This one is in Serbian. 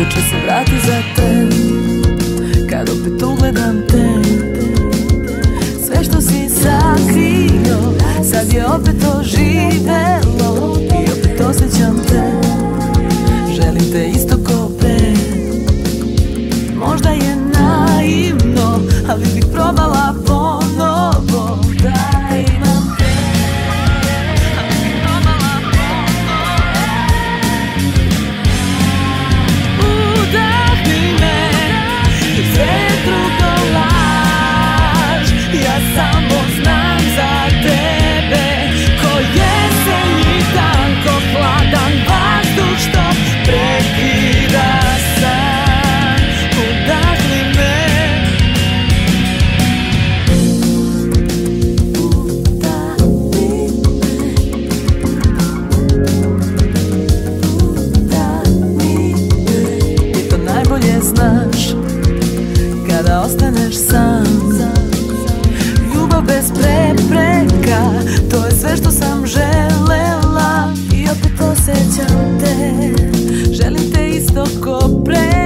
moguće se vrati za te. Kad opet ugledam te, sve što si sakrio sad je opet oživelo i opet osjećam te. Želim te isto ko pre. Možda je naivno, ali bih probala ponovo da imam te. Udahni me, sve je drugo laž. Ja samo znam za tebe, ko jesenji dan, ko hladan vazduh što prekida san. Udahni me, ti to najbolje znaš kada ostaneš sam. Ljubav bez prepreka, to je sve što sam želela i opet osjećam te. Želim te isto ko pre.